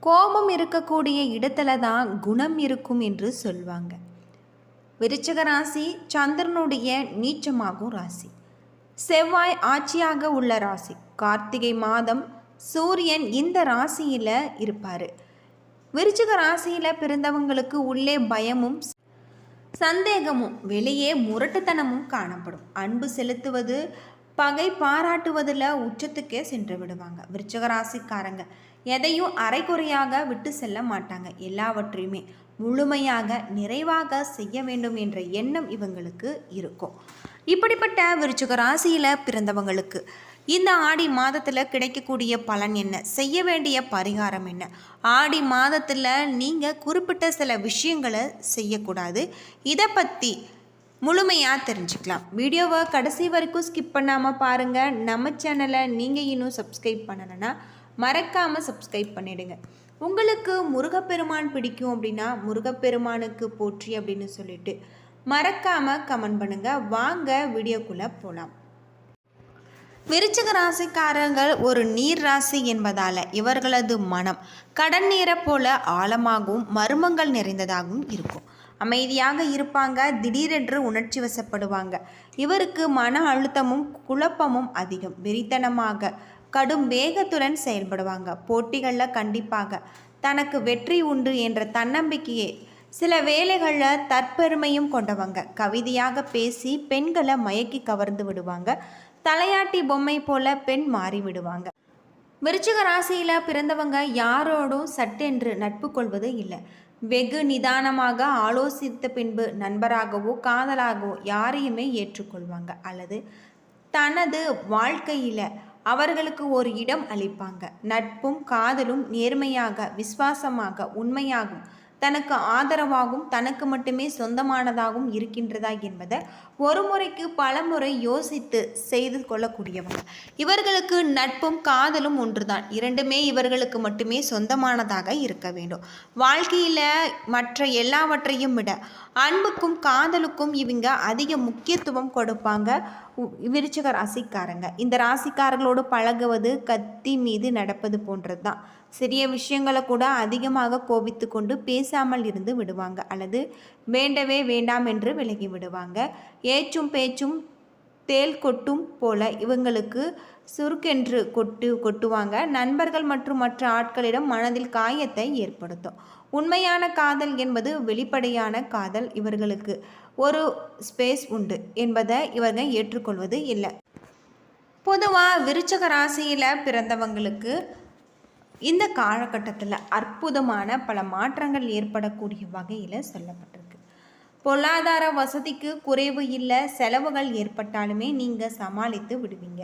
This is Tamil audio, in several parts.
கோபம் இருக்கக்கூடிய இடத்துல தான் குணம் இருக்கும் என்று சொல்வாங்க. விருச்சிக ராசி சந்திரனுடைய நீச்சமாகும் ராசி. செவ்வாய் ஆட்சியாக உள்ள ராசி. கார்த்திகை மாதம் சூரியன் இந்த ராசியில் இருப்பார். விருச்சிக ராசியில் பிறந்தவங்களுக்கு உள்ளே பயமும் சந்தேகமும் வெளியே முரட்டுத்தனமும் காணப்படும். அன்பு செலுத்துவது பகை பாராட்டுவதில் உச்சத்துக்கே சென்று விடுவாங்க. விருச்சிக ராசிக்காரங்க எதையும் அரைக்குறையாக விட்டு செல்ல மாட்டாங்க. எல்லாவற்றையுமே முழுமையாக நிறைவாக செய்ய வேண்டும் என்ற எண்ணம் இவங்களுக்கு இருக்கும். இப்படிப்பட்ட விருச்சிக ராசியில் பிறந்தவங்களுக்கு இந்த ஆடி மாதத்தில் கிடைக்கக்கூடிய பலன் என்ன, செய்ய வேண்டிய பரிகாரம் என்ன? ஆடி மாதத்தில் நீங்கள் குறிப்பிட்ட சில விஷயங்களை செய்யக்கூடாது. இதை பற்றி முழுமையாக தெரிஞ்சுக்கலாம். வீடியோவை கடைசி வரைக்கும் ஸ்கிப் பண்ணாமல் பாருங்கள். நம்ம சேனலை நீங்கள் இன்னும் சப்ஸ்கிரைப் பண்ணலைன்னா மறக்காமல் சப்ஸ்கிரைப் பண்ணிவிடுங்க. உங்களுக்கு முருகப்பெருமான் பிடிக்கும் அப்படின்னா முருகப்பெருமானுக்கு போற்றி அப்படின்னு சொல்லிட்டு மறக்காமல் கமெண்ட் பண்ணுங்கள். வாங்க வீடியோக்குள்ளே போகலாம். விருச்சிக ராசிக்காரர்கள் ஒரு நீர் ராசி என்பதால் இவர்களது மனம் கடல் நீரை போல ஆழமாகவும் மர்மங்கள் நிறைந்ததாகவும் இருக்கும். அமைதியாக இருப்பாங்க, திடீரென்று உணர்ச்சி வசப்படுவாங்க. இவருக்கு மன அழுத்தமும் குழப்பமும் அதிகம். வெறித்தனமாக கடும் வேகத்துடன் செயல்படுவாங்க. போட்டிகளில் கண்டிப்பாக தனக்கு வெற்றி உண்டு என்ற தன்னம்பிக்கையே சில வேளைகளில் தற்பெருமையும் கொண்டவங்க. கவிதையாக பேசி பெண்களை மயக்கி கவர்ந்து விடுவாங்க. தலையாட்டி பொம்மை போல பெண் மாறி விடுவாங்க. விருச்சிக ராசியில் பிறந்தவங்க யாரோடும் சட்டென்று நட்பு கொள்வது இல்லை. வெகு நிதானமாக ஆலோசித்த பின்பு நண்பராகவோ காதலாகவோ யாரையுமே ஏற்றுக்கொள்வாங்க அல்லது தனது வாழ்க்கையில் அவர்களுக்கு ஒரு இடம் அளிப்பாங்க. நட்பும் காதலும் நேர்மையாக விசுவாசமாக உண்மையாகும் தனக்கு ஆதரவாகவும் தனக்கு மட்டுமே சொந்தமானதாகவும் இருக்கின்றதா என்பதை ஒரு முறைக்கு பல முறை யோசித்து செய்து கொள்ளக்கூடியவங்க. இவர்களுக்கு நட்பும் காதலும் ஒன்றுதான். இரண்டுமே இவர்களுக்கு மட்டுமே சொந்தமானதாக இருக்க வேண்டும். வாழ்க்கையில் மற்ற எல்லாவற்றையும் விட அன்புக்கும் காதலுக்கும் இவங்க அதிக முக்கியத்துவம் கொடுப்பாங்க. விருச்சிக ராசிக்காரங்க இந்த ராசிக்காரர்களோடு பழகுவது கத்தி மீது நடப்பது போன்றது தான். சிறிய விஷயங்களை கூட அதிகமாக கோபித்து கொண்டு பேசாமல் இருந்து விடுவாங்க அல்லது வேண்டவே வேண்டாம் என்று விலகி விடுவாங்க. ஏச்சும் பேச்சும் தேல் கொட்டும் போல இவங்களுக்கு சுருக்கென்று கொட்டுவாங்க. நண்பர்கள் மற்றும் மற்ற ஆட்களிடம் மனதில் காயத்தை ஏற்படுத்தும். உண்மையான காதல் என்பது வெளிப்படையான காதல். இவர்களுக்கு ஒரு ஸ்பேஸ் உண்டு என்பதை இவர்கள் ஏற்றுக்கொள்வது இல்லை. பொதுவாக விருச்சிக ராசியில் பிறந்தவங்களுக்கு இந்த காலகட்டத்தில் அற்புதமான பல மாற்றங்கள் ஏற்படக்கூடிய வகையில் சொல்லப்பட்டிருக்கு. பொருளாதார வசதிக்கு குறைவு இல்லை. செலவுகள் ஏற்பட்டாலுமே நீங்கள் சமாளித்து விடுவீங்க.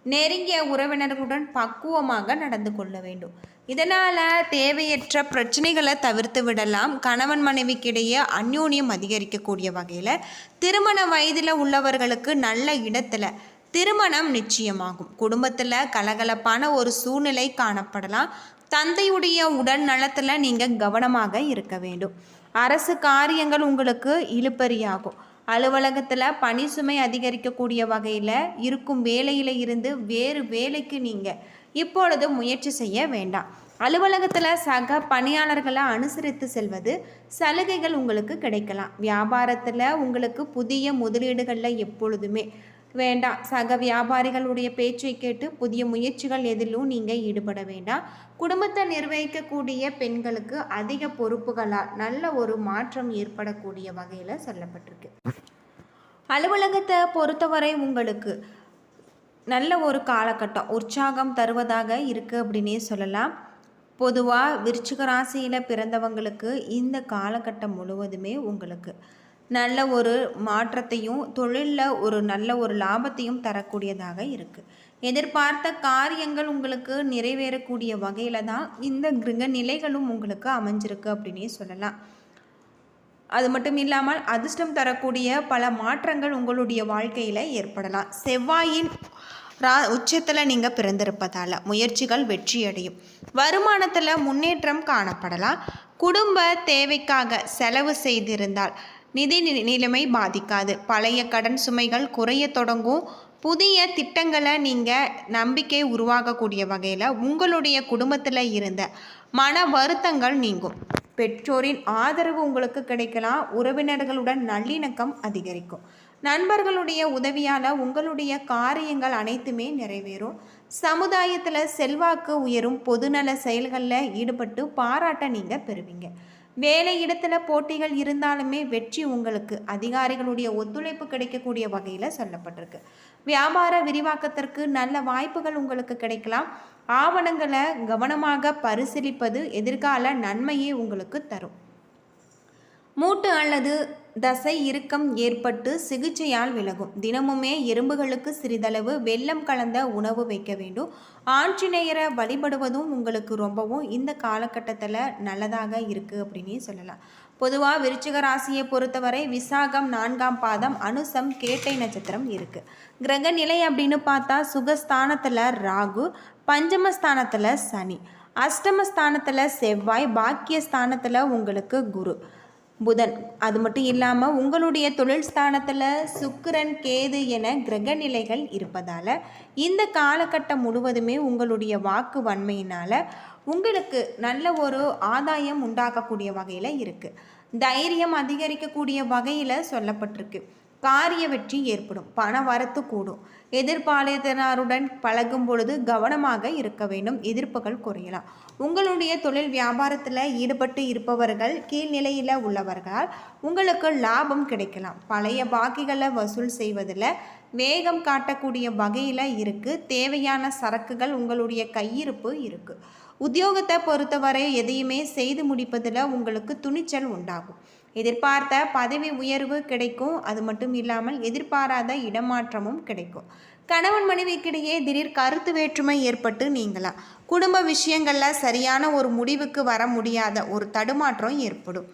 நெருங்கிய உறவினர்களுடன் பக்குவமாக நடந்து கொள்ள வேண்டும். இதனால் தேவையற்ற பிரச்சனைகளை தவிர்த்து விடலாம். கணவன் மனைவிக்கிடையே அந்யோன்யம் அதிகரிக்கக்கூடிய வகையில் திருமண வயதில் உள்ளவர்களுக்கு நல்ல இடத்துல திருமணம் நிச்சயமாகும். குடும்பத்தில் கலகலப்பான ஒரு சூழ்நிலை காணப்படலாம். தந்தையுடைய உடல் நலத்தில் நீங்கள் கவனமாக இருக்க வேண்டும். அரசு காரியங்கள் உங்களுக்கு இழுபறியாகும். அலுவலகத்தில் பணி சுமை அதிகரிக்கக்கூடிய வகையில் இருக்கும் வேலையில் இருந்து வேறு வேலைக்கு நீங்கள் இப்பொழுது முயற்சி செய்ய வேண்டாம். அலுவலகத்தில் சக பணியாளர்களை அனுசரித்து செல்வது சலுகைகள் உங்களுக்கு கிடைக்கலாம். வியாபாரத்தில் உங்களுக்கு புதிய முதலீடுகளில் எப்பொழுதுமே வேண்டாம். சக வியாபாரிகளுடைய பேச்சை கேட்டு புதிய முயற்சிகள் எதிலும் நீங்கள் ஈடுபட வேண்டாம். குடும்பத்தை நிர்வகிக்கக்கூடிய பெண்களுக்கு அதிக பொறுப்புகளால் நல்ல ஒரு மாற்றம் ஏற்படக்கூடிய வகையில் சொல்லப்பட்டிருக்கு. அலுவலகத்தை பொறுத்தவரை உங்களுக்கு நல்ல ஒரு காலகட்டம் உற்சாகம் தருவதாக இருக்குது அப்படின்னே சொல்லலாம். பொதுவாக விருச்சிக ராசியில் பிறந்தவங்களுக்கு இந்த காலகட்டம் முழுவதுமே உங்களுக்கு நல்ல ஒரு மாற்றத்தையும் தொழிலில் ஒரு நல்ல ஒரு லாபத்தையும் தரக்கூடியதாக இருக்குது. எதிர்பார்த்த காரியங்கள் உங்களுக்கு நிறைவேறக்கூடிய வகையில் தான் இந்த கிரக நிலைகளும் உங்களுக்கு அமைஞ்சிருக்கு அப்படின்னே சொல்லலாம். அது மட்டும் இல்லாமல் அதிர்ஷ்டம் தரக்கூடிய பல மாற்றங்கள் உங்களுடைய வாழ்க்கையில் ஏற்படலாம். செவ்வாயின் உச்சத்தில் நீங்கள் பிறந்திருப்பதால் முயற்சிகள் வெற்றியடையும். வருமானத்தில் முன்னேற்றம் காணப்படலாம். குடும்ப தேவைக்காக செலவு செய்திருந்தால் நிதி நிலைமை பாதிக்காது. பழைய கடன் சுமைகள் குறைய தொடங்கும். புதிய திட்டங்களை நீங்கள் நம்பிக்கை உருவாகக்கூடிய வகையில் உங்களுடைய குடும்பத்தில் இருந்த மன வருத்தங்கள் நீங்கும். பெற்றோரின் ஆதரவு உங்களுக்கு கிடைக்கலாம். உறவினர்களுடன் நல்லிணக்கம் அதிகரிக்கும். நண்பர்களுடைய உதவியால் உங்களுடைய காரியங்கள் அனைத்துமே நிறைவேறும். சமுதாயத்தில் செல்வாக்கு உயரும். பொதுநல செயல்களில் ஈடுபட்டு பாராட்ட நீங்கள் பெறுவீங்க. வேலை இடத்துல போட்டிகள் இருந்தாலுமே வெற்றி உங்களுக்கு. அதிகாரிகளுடைய ஒத்துழைப்பு கிடைக்கக்கூடிய வகையில் சொல்லப்பட்டிருக்கு. வியாபார விரிவாக்கத்திற்கு நல்ல வாய்ப்புகள் உங்களுக்கு கிடைக்கலாம். ஆவணங்களை கவனமாக பரிசீலிப்பது எதிர்கால நன்மையை உங்களுக்கு தரும். மூட்டு அல்லது தசை இறுக்கம் ஏற்பட்டு சிகிச்சையால் விலகும். தினமுமே எறும்புகளுக்கு சிறிதளவு வெல்லம் கலந்த உணவு வைக்க வேண்டும். ஆஞ்சநேயரை வழிபடுவதும் உங்களுக்கு ரொம்பவும் இந்த காலகட்டத்தில் நல்லதாக இருக்குது அப்படின்னு சொல்லலாம். பொதுவாக விருச்சிக ராசியை பொறுத்தவரை விசாகம் 4ஆம் பாதம், அனுசம், கேட்டை நட்சத்திரம் இருக்குது. கிரக நிலை அப்படின்னு பார்த்தா சுகஸ்தானத்தில் ராகு, பஞ்சமஸ்தானத்தில் சனி, அஷ்டமஸ்தானத்தில் செவ்வாய், பாக்கியஸ்தானத்தில் உங்களுக்கு குரு, புதன். அது மட்டும் இல்லாமல் உங்களுடைய தொழில் ஸ்தானத்தில் சுக்கிரன், கேது என கிரக நிலைகள் இருப்பதால் இந்த காலகட்டம் முழுவதுமே உங்களுடைய வாக்கு வன்மையினால் உங்களுக்கு நல்ல ஒரு ஆதாயம் உண்டாக்கக்கூடிய வகையில் இருக்குது. தைரியம் அதிகரிக்கக்கூடிய வகையில் சொல்லப்பட்டிருக்கு. காரிய வெற்றி ஏற்படும். பண வரத்து கூடும். எதிர்பாலினருடன் பழகும் பொழுது கவனமாக இருக்க வேண்டும். எதிர்ப்புகள் குறையலாம். உங்களுடைய தொழில் வியாபாரத்தில் ஈடுபட்டு இருப்பவர்கள் கீழ்நிலையில் உள்ளவர்களால் உங்களுக்கு லாபம் கிடைக்கலாம். பழைய பாக்கிகளை வசூல் செய்வதில் வேகம் காட்டக்கூடிய வகையில் இருக்குது. தேவையான சரக்குகள் உங்களுடைய கையிருப்பு இருக்குது. உத்தியோகத்தை பொறுத்தவரை எதையுமே செய்து முடிப்பதில் உங்களுக்கு துணிச்சல் உண்டாகும். எதிர்பார்த்த பதவி உயர்வு கிடைக்கும். அது மட்டும் இல்லாமல் எதிர்பாராத இடமாற்றமும் கிடைக்கும். கணவன் மனைவிக்கிடையே திடீர் கருத்து வேற்றுமை ஏற்பட்டு நீங்களாம். குடும்ப விஷயங்களில் சரியான ஒரு முடிவுக்கு வர முடியாத ஒரு தடுமாற்றம் ஏற்படும்.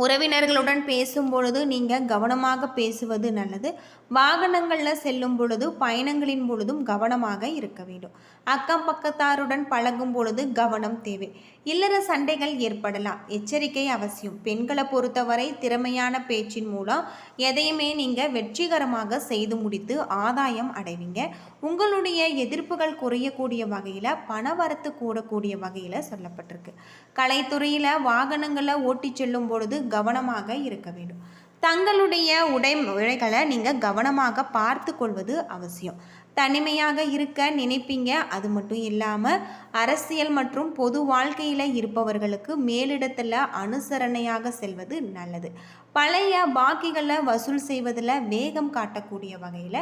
உறவினர்களுடன் பேசும் பொழுது நீங்கள் கவனமாக பேசுவது நல்லது. வாகனங்களில் செல்லும் பொழுது பயணங்களின் பொழுதும் கவனமாக இருக்க வேண்டும். அக்கம் பக்கத்தாருடன் பழகும் பொழுது கவனம் தேவை. இல்லற சண்டைகள் ஏற்படலாம். எச்சரிக்கை அவசியம். பெண்களை பொறுத்தவரை திறமையான பேச்சின் மூலம் எதையுமே நீங்கள் வெற்றிகரமாக செய்து முடித்து ஆதாயம் அடைவீங்க. உங்களுடைய எதிர்ப்புகள் குறையக்கூடிய வகையில் பணவரத்து கூடக்கூடிய வகையில் சொல்லப்பட்டிருக்கு. கலைத்துறையில் வாகனங்களை ஓட்டி செல்லும் பொழுது கவனமாக இருக்க வேண்டும். தங்களுடைய உடைமைகளை நீங்கள் கவனமாக பார்த்து கொள்வது அவசியம். தனிமையாக இருக்க நினைப்பீங்க. அது மட்டும் இல்லாமல் அரசியல் மற்றும் பொது வாழ்க்கையில் இருப்பவர்களுக்கு மேலிடத்தில் அனுசரணையாக செல்வது நல்லது. பழைய பாக்கிகளை வசூல் செய்வதில் வேகம் காட்டக்கூடிய வகையில்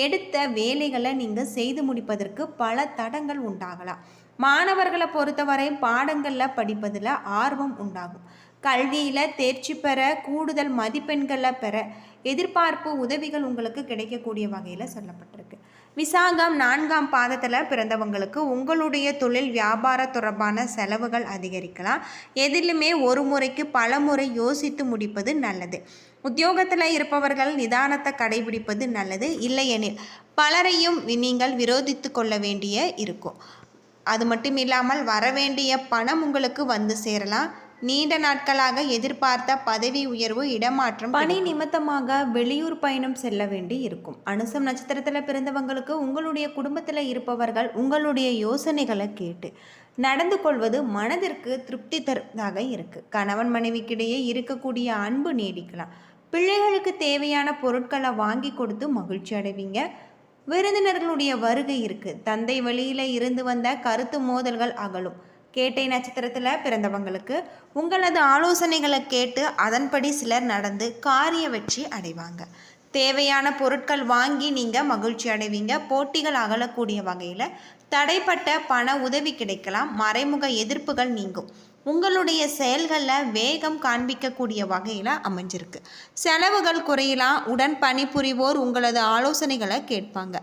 எடுத்த வேலைகளை நீங்கள் செய்து முடிப்பதற்கு பல தடங்கள் உண்டாகலாம். மாணவர்களை பொறுத்தவரை பாடங்களில் படிப்பதில் ஆர்வம் உண்டாகும். கல்வியில் தேர்ச்சி பெற, கூடுதல் மதிப்பெண்களை பெற எதிர்பார்ப்பு உதவிகள் உங்களுக்கு கிடைக்கக்கூடிய வகையில் சொல்லப்பட்டிருக்கு. விசாகம் 4ஆம் பாதத்தில் பிறந்தவங்களுக்கு உங்களுடைய தொழில் வியாபார தொடர்பான செலவுகள் அதிகரிக்கலாம். எதிலுமே ஒரு முறைக்கு பல முறை யோசித்து முடிப்பது நல்லது. உத்தியோகத்தில் இருப்பவர்கள் நிதானத்தை கடைபிடிப்பது நல்லது. இல்லையெனில் பலரையும் நீங்கள் விரோதித்து கொள்ள வேண்டிய இருக்கும். அது மட்டும் இல்லாமல் வரவேண்டிய பணம் உங்களுக்கு வந்து சேரலாம். நீண்ட நாட்களாக எதிர்பார்த்த பதவி உயர்வு, இடமாற்றம், பணி நிமித்தமாக வெளியூர் பயணம் செல்ல வேண்டி இருக்கும். அனுசம் நட்சத்திரத்தில் பிறந்தவங்களுக்கு உங்களுடைய குடும்பத்தில் இருப்பவர்கள் உங்களுடைய யோசனைகளை கேட்டு நடந்து கொள்வது மனதிற்கு திருப்தி தருவதாக இருக்குது. கணவன் மனைவிக்கிடையே இருக்கக்கூடிய அன்பு நீடிக்கலாம். பிள்ளைகளுக்கு தேவையான பொருட்களை வாங்கி கொடுத்து மகிழ்ச்சி அடைவீங்க. விருந்தினர்களுடைய வருகை இருக்குது. தந்தை வழியில் இருந்து வந்த கருத்து மோதல்கள் அகலும். கேட்டை நட்சத்திரத்தில் பிறந்தவங்களுக்கு உங்களது ஆலோசனைகளை கேட்டு அதன்படி சிலர் நடந்து காரிய வெற்றி அடைவாங்க. தேவையான பொருட்கள் வாங்கி நீங்கள் மகிழ்ச்சி அடைவீங்க. போட்டிகள் அகலக்கூடிய வகையில் தடைப்பட்ட பண உதவி கிடைக்கலாம். மறைமுக எதிர்ப்புகள் நீங்கும். உங்களுடைய செயல்களில் வேகம் காண்பிக்கக்கூடிய வகையில் அமைஞ்சிருக்கு. செலவுகள் குறையலாம். உடன் பணிபுரிவோர் உங்களது ஆலோசனைகளை கேட்பாங்க.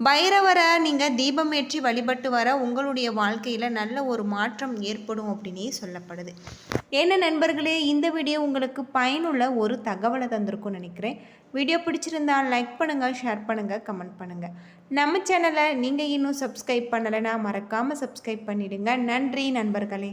பைரவரை நீங்கள் தீபம் ஏற்றி வழிபட்டு வர உங்களுடைய வாழ்க்கையில் நல்ல ஒரு மாற்றம் ஏற்படும் அப்படின்னே சொல்லப்படுது. என்ன நண்பர்களே, இந்த வீடியோ உங்களுக்கு பயனுள்ள ஒரு தகவலை தந்திருக்கும்னு நினைக்கிறேன். வீடியோ பிடிச்சிருந்தால் லைக் பண்ணுங்கள், ஷேர் பண்ணுங்கள், கமெண்ட் பண்ணுங்கள். நம்ம சேனலை நீங்கள் இன்னும் சப்ஸ்கிரைப் பண்ணலைன்னா மறக்காமல் சப்ஸ்கிரைப் பண்ணிவிடுங்க. நன்றி நண்பர்களே.